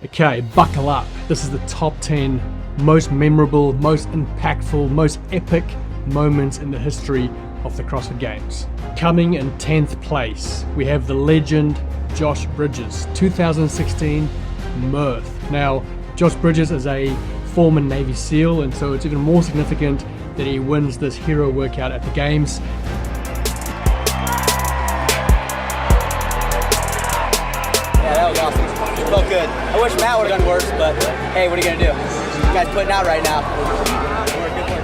Okay, buckle up. This is the top 10 most memorable, most impactful, most epic moments in the history of the CrossFit Games. Coming in 10th place, we have the legend Josh Bridges, 2016 Murph. Now, Josh Bridges is a former Navy SEAL, and so it's even more significant that he wins this hero workout at the Games. Yeah, that was awesome. It felt good. I wish Matt would have done worse, but hey, what are you going to do? You guys putting out right now. Good work, man.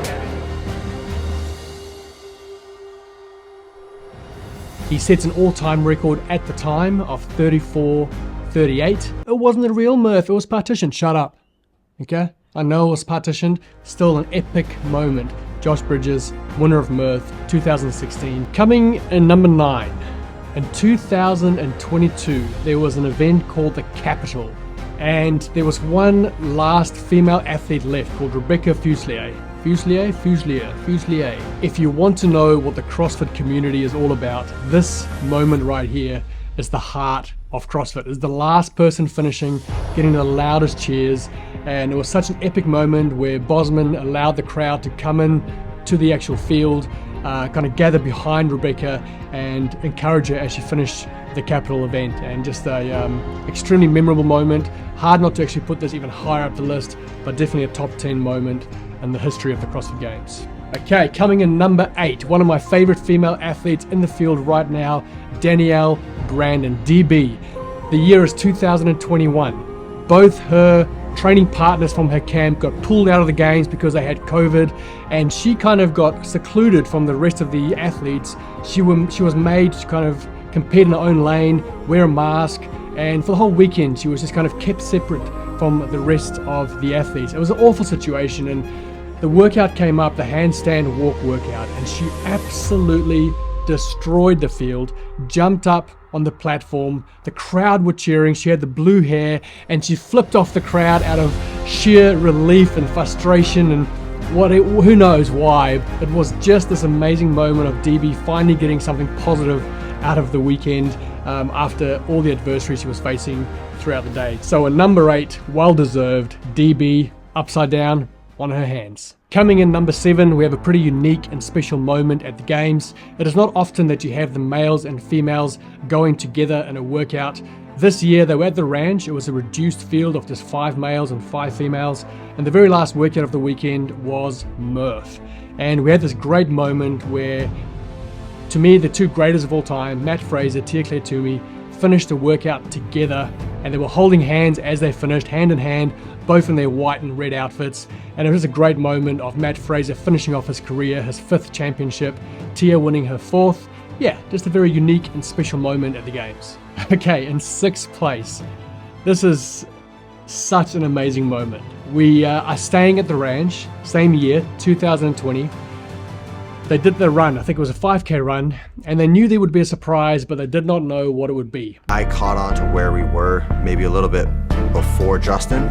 He sets an all-time record at the time of 34:38. It wasn't a real Murph, it was partitioned. Shut up. Okay? I know it was partitioned. Still an epic moment. Josh Bridges, winner of Murph, 2016. Coming in number 9. In 2022, there was an event called the Capitol, and there was one last female athlete left called Rebecca Fuselier. Fuselier. If you want to know what the CrossFit community is all about, this moment right here is the heart of CrossFit. It's the last person finishing, getting the loudest cheers, and it was such an epic moment where Bosman allowed the crowd to come in to the actual field, kind of gather behind Rebecca and encourage her as she finished the Capitol event. And just a extremely memorable moment. Hard not to actually put this even higher up the list, but definitely a top 10 moment in the history of the CrossFit Games. Okay, coming in number 8, one of my favorite female athletes in the field right now, Danielle Brandon, DB. The year is 2021. Both her training partners from her camp got pulled out of the Games because they had COVID, and she kind of got secluded from the rest of the athletes. She was made to kind of compete in her own lane, wear a mask, and for the whole weekend she was just kind of kept separate from the rest of the athletes. It was an awful situation, and the workout came up, the handstand walk workout, and she absolutely destroyed the field, jumped up on the platform, the crowd were cheering, she had the blue hair, and she flipped off the crowd out of sheer relief and frustration, and who knows why. It was just this amazing moment of DB finally getting something positive out of the weekend after all the adversity she was facing throughout the day. So a number 8, well deserved, DB upside down on her hands. Coming in number 7, we have a pretty unique and special moment at the Games. It is not often that you have the males and females going together in a workout. This year they were at the ranch. It was a reduced field of just 5 males and 5 females, and the very last workout of the weekend was Murph. And we had this great moment where, to me, the two greatest of all time, Matt Fraser, Tia-Clair Toomey, finished the workout together, and they were holding hands as they finished, hand in hand, both in their white and red outfits. And it was a great moment of Matt Fraser finishing off his career, his 5th championship, Tia winning her 4th. Yeah, just a very unique and special moment at the Games. Okay, in 6th place, this is such an amazing moment. We are staying at the ranch, same year, 2020. They did the run, I think it was a 5K run, and they knew there would be a surprise, but they did not know what it would be. I caught on to where we were, maybe a little bit before Justin,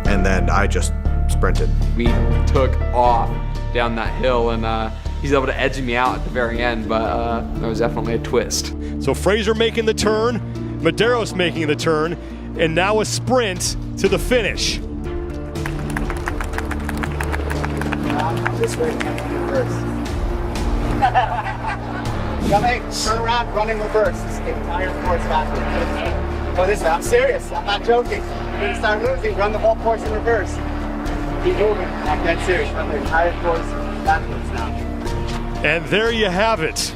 and then I just sprinted. We took off down that hill, and he's able to edge me out at the very end, but there was definitely a twist. So Fraser making the turn, Medeiros making the turn, and now a sprint to the finish. This way, reverse. Coming, turn around, running reverse. Just take entire course backwards. Oh, this I'm serious. I'm not joking. You're gonna start losing. Run the whole course in reverse. Keep moving. I'm dead serious. Run the entire course backwards now. And there you have it.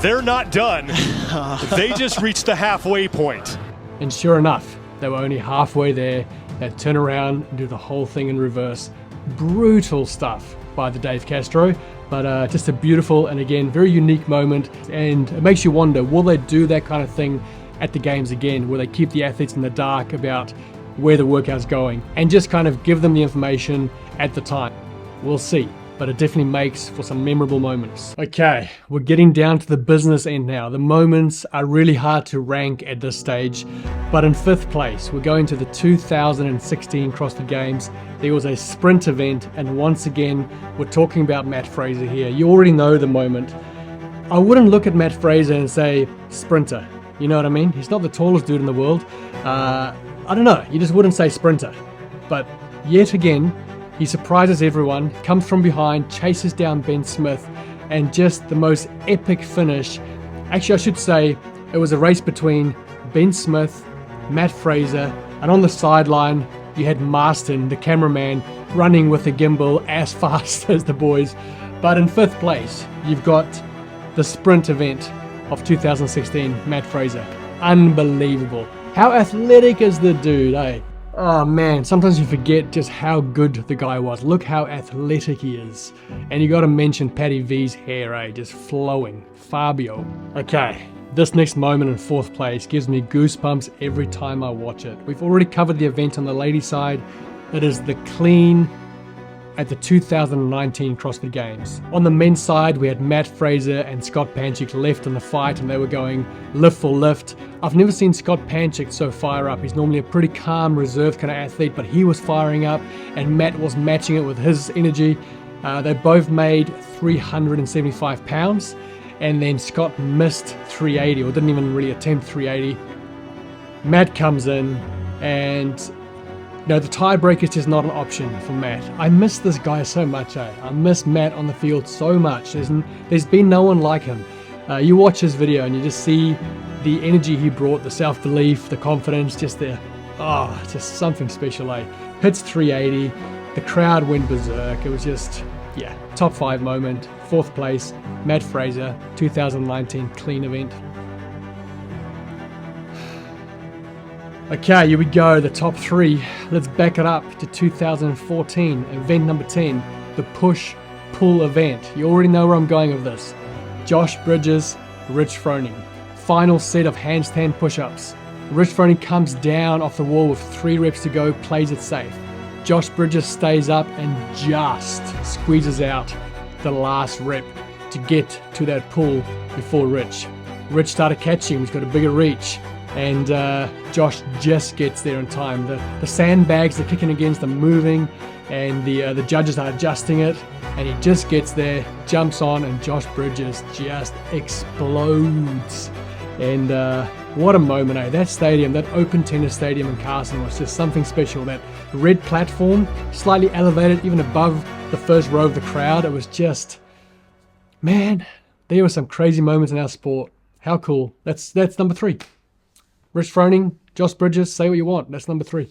They're not done. They just reached the halfway point. And sure enough, they were only halfway there. They'd turn around and do the whole thing in reverse. Brutal stuff by the Dave Castro, but just a beautiful and again very unique moment. And it makes you wonder, will they do that kind of thing at the Games again? Will they keep the athletes in the dark about where the workout's going and just kind of give them the information at the time? We'll see. But it definitely makes for some memorable moments. Okay, we're getting down to the business end now. The moments are really hard to rank at this stage, but in 5th place, we're going to the 2016 CrossFit Games. There was a sprint event, and once again, we're talking about Matt Fraser here. You already know the moment. I wouldn't look at Matt Fraser and say, sprinter. You know what I mean? He's not the tallest dude in the world. I don't know, you just wouldn't say sprinter. But yet again, he surprises everyone, comes from behind, chases down Ben Smith, and just the most epic finish. Actually, I should say it was a race between Ben Smith, Matt Fraser, and on the sideline, you had Marston, the cameraman, running with a gimbal as fast as the boys. But in 5th place, you've got the sprint event of 2016, Matt Fraser. Unbelievable. How athletic is the dude, eh? Oh man, sometimes you forget just how good the guy was. Look how athletic he is. And you gotta mention Patty V's hair, eh? Just flowing. Fabio. Okay, this next moment in 4th place gives me goosebumps every time I watch it. We've already covered the event on the ladies' side. It is the clean at the 2019 CrossFit Games. On the men's side, we had Matt Fraser and Scott Panchik left in the fight, and they were going lift for lift. I've never seen Scott Panchik so fire up. He's normally a pretty calm, reserved kind of athlete, but he was firing up, and Matt was matching it with his energy. They both made 375 pounds, and then Scott missed 380, or didn't even really attempt 380. Matt comes in, and no, the tiebreak is just not an option for Matt. I miss this guy so much, eh? I miss Matt on the field so much. There's been no one like him. You watch his video and you just see the energy he brought, the self-belief, the confidence, just something special, eh? Hits 380, the crowd went berserk. It was just, yeah, top 5 moment, 4th place, Matt Fraser, 2019 clean event. Okay, here we go, the top 3. Let's back it up to 2014, event number 10, the push-pull event. You already know where I'm going with this. Josh Bridges, Rich Froning. Final set of handstand push-ups. Rich Froning comes down off the wall with 3 reps to go, plays it safe. Josh Bridges stays up and just squeezes out the last rep to get to that pull before Rich. Rich started catching him, he's got a bigger reach. And Josh just gets there in time. The sandbags they're kicking against are moving, and the judges are adjusting it, and he just gets there, jumps on, and Josh Bridges just explodes. And what a moment, eh? That stadium, that open tennis stadium in Carson was just something special. That red platform, slightly elevated even above the first row of the crowd. It was just, man, there were some crazy moments in our sport. How cool. That's number 3. Rich Froning, Josh Bridges, say what you want. That's number 3.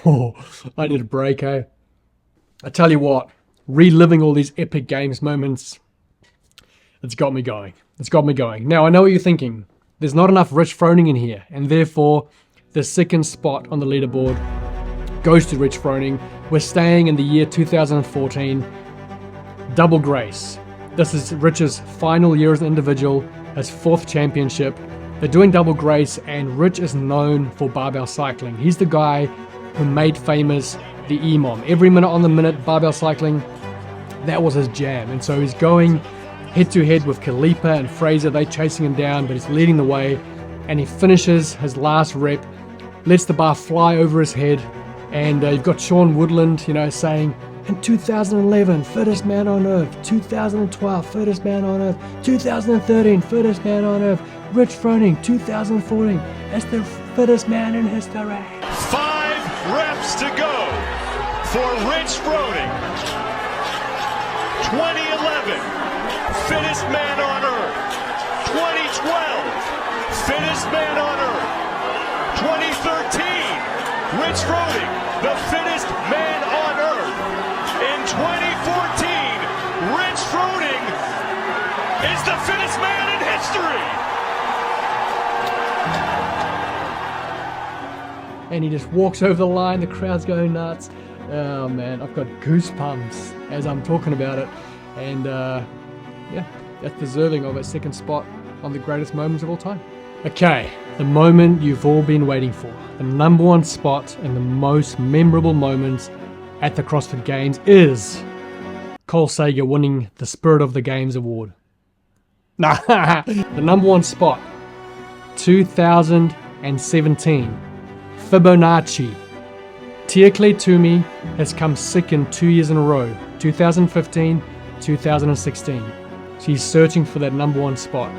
Oh, I need a break, eh? I tell you what, reliving all these epic games moments, it's got me going. It's got me going. Now, I know what you're thinking. There's not enough Rich Froning in here, and therefore, the 2nd spot on the leaderboard goes to Rich Froning. We're staying in the year 2014. Double Grace. This is Rich's final year as an individual, his 4th championship. They're doing double grace, and Rich is known for barbell cycling. He's the guy who made famous the EMOM. Every minute on the minute barbell cycling, that was his jam. And so he's going head to head with Kalipa and Fraser. They're chasing him down, but he's leading the way. And he finishes his last rep, lets the bar fly over his head. And you've got Sean Woodland, saying, in 2011, fittest man on earth. 2012, fittest man on earth. 2013, fittest man on earth. Rich Froning, 2014, that's the fittest man in history. 5 reps to go for Rich Froning. 2011, fittest man on earth. 2012, fittest man on earth. 2013, Rich Froning, the fittest man on earth. In 2014, Rich Froning is the fittest man in history. And he just walks over the line, the crowd's going nuts. Oh man, I've got goosebumps as I'm talking about it. And yeah, that's deserving of a 2nd spot on the greatest moments of all time. Okay, the moment you've all been waiting for. The number 1 spot and the most memorable moments at the CrossFit Games is Cole Sager winning the Spirit of the Games award. The number 1 spot, 2017. Fibonacci. Tia-Clair Toomey has come second 2 years in a row, 2015, 2016. She's searching for that number 1 spot.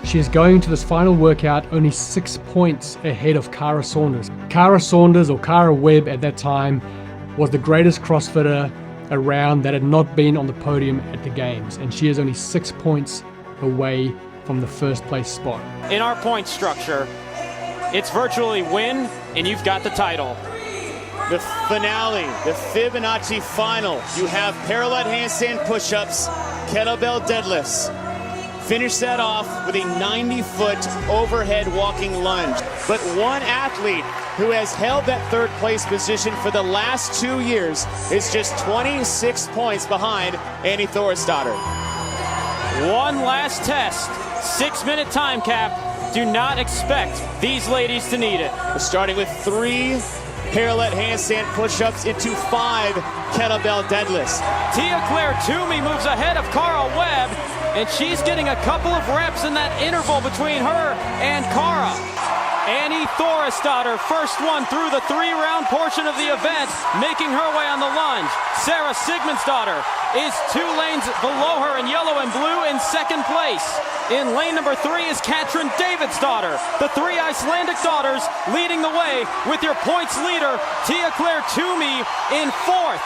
She is going to this final workout only 6 points ahead of Cara Saunders. Cara Saunders, or Cara Webb at that time, was the greatest CrossFitter around that had not been on the podium at the games, and she is only 6 points away from the first place spot. In our point structure, it's virtually win and you've got the title. The finale, the Fibonacci final. You have parallel handstand push-ups, kettlebell deadlifts. Finish that off with a 90-foot overhead walking lunge. But one athlete who has held that third place position for the last 2 years is just 26 points behind Annie Thorisdottir. One last test, 6-minute time cap. Do not expect these ladies to need it. We're starting with 3 parallel handstand push-ups into 5 kettlebell deadlifts. Tia-Clair Toomey moves ahead of Cara Webb, and she's getting a couple of reps in that interval between her and Cara. Annie Thorisdottir, first one through the 3-round portion of the event, making her way on the lunge. Sarah Sigmundsdottir is 2 lanes below her in yellow and blue in second place. In lane number 3 is Katrin Davidsdottir. The 3 Icelandic daughters leading the way with your points leader, Tia-Clair Toomey, in 4th.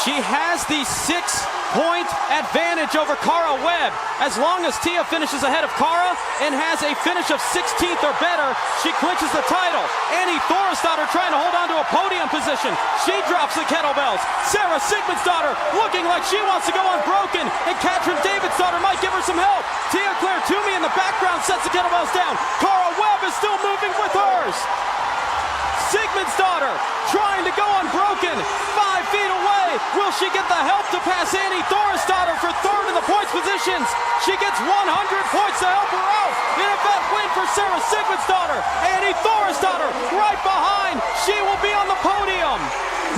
She has the 6-point advantage over Cara Webb. As long as Tia finishes ahead of Cara and has a finish of 16th or better, she clinches the title. Annie Thorisdottir trying to hold on to a podium position. She drops the kettlebells. Sarah Sigmundsdottir looking like she wants to go unbroken, and Katrin Davidsdottir might give her some help. Tia-Clair Toomey in the background sets the kettlebells down. Cara Webb is still moving with hers. Sigmundsdottir trying to go unbroken, 5 feet away. Will she get the help to pass Annie Thorisdottir for 3rd in the points positions? She gets 100 points to help her out. An event win for Sarah Sigmundsdottir. Annie Thorisdottir right behind. She will be on the podium.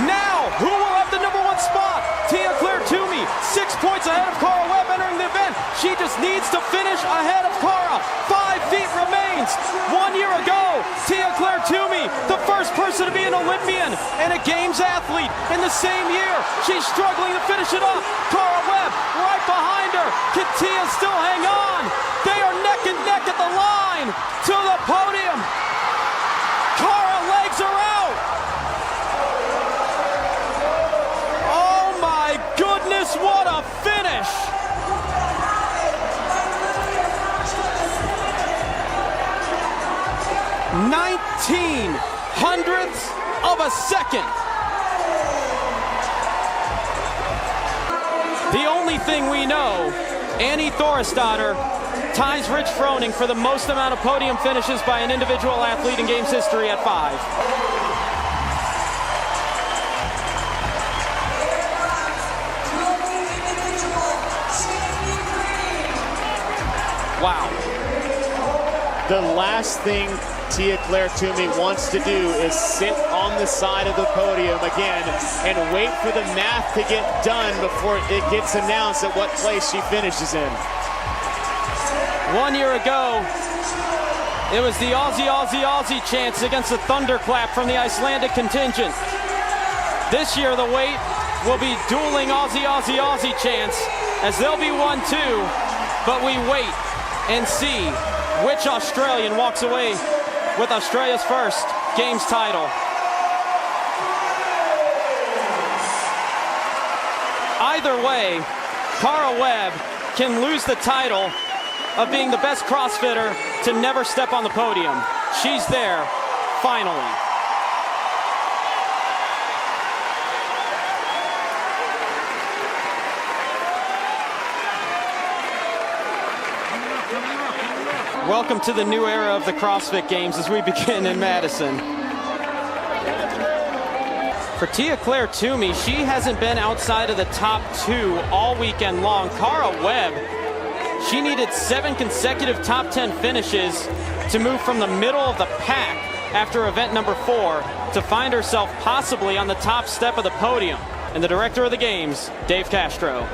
Now, who will have the number 1 spot? Tia-Clair Toomey, 6 points ahead of Cara Webb entering the event. She just needs to finish ahead of Cara. 5 feet remains. 1 year ago, Tia-Clair Toomey, the first person to be an Olympian and a Games athlete in the same year. She's struggling to finish it up. Cara Webb right behind her. Can Tia still hang on? They are neck and neck at the line to the podium. Cara legs are out. Oh my goodness, what a finish. $19 of a second. The only thing we know, Annie Thorisdottir ties Rich Froning for the most amount of podium finishes by an individual athlete in Games history at 5. Wow. The last thing Tia-Clair Toomey wants to do is sit on the side of the podium again and wait for the math to get done before it gets announced at what place she finishes in. 1 year ago, it was the Aussie, Aussie, Aussie chants against the thunderclap from the Icelandic contingent. This year, the weight will be dueling Aussie, Aussie, Aussie chants, as they'll be 1-2, but we wait and see which Australian walks away with Australia's first Games title. Either way, Cara Webb can lose the title of being the best CrossFitter to never step on the podium. She's there, finally. Welcome to the new era of the CrossFit Games as we begin in Madison. For Tia-Clair Toomey, she hasn't been outside of the top 2 all weekend long. Cara Webb, she needed 7 consecutive top 10 finishes to move from the middle of the pack after event number 4 to find herself possibly on the top step of the podium. And the director of the Games, Dave Castro.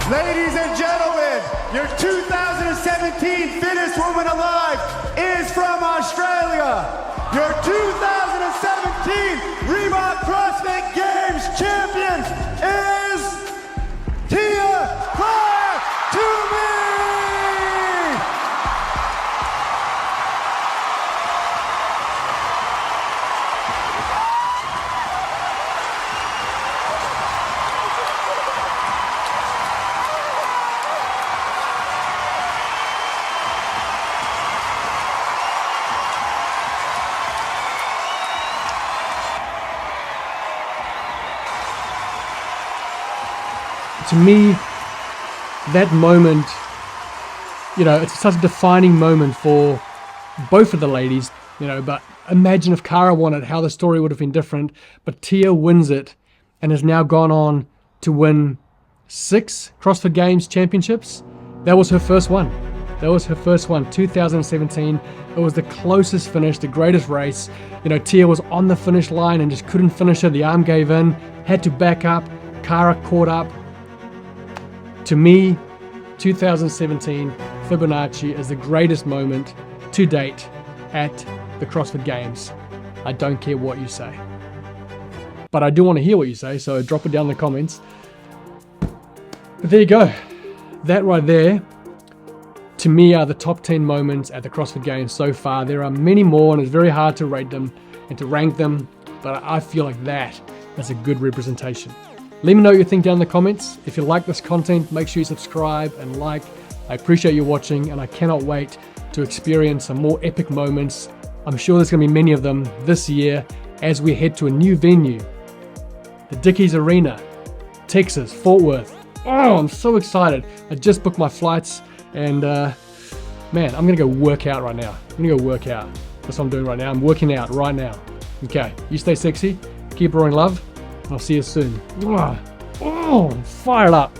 Ladies and gentlemen, your 2017 fittest woman alive is from Australia. Your 2017 Reebok CrossFit Games champion is Tia-Clair Toomey! to me, that moment, you know, it's such a defining moment for both of the ladies, you know, but imagine if Cara won it, how the story would have been different. But Tia wins it and has now gone on to win 6 CrossFit Games championships. That was her first one. 2017. It was the closest finish, the greatest race. You know, Tia was on the finish line and just couldn't finish it. The arm gave in, had to back up. Cara caught up. To me, 2017 Fibonacci is the greatest moment to date at the CrossFit Games. I don't care what you say. But I do want to hear what you say, so drop it down in the comments. But there you go. That right there, to me, are the top 10 moments at the CrossFit Games so far. There are many more, and it's very hard to rate them and to rank them, but I feel like that is a good representation. Let me know what you think down in the comments. If you like this content, make sure you subscribe and like. I appreciate you watching, and I cannot wait to experience some more epic moments. I'm sure there's going to be many of them this year as we head to a new venue, the Dickies Arena, Texas, Fort Worth. Oh, I'm so excited. I just booked my flights, and man, I'm going to go work out right now. I'm going to go work out. That's what I'm doing right now. I'm working out right now. Okay, you stay sexy, keep roaring love, and I'll see you soon. Oh, I'm fired up.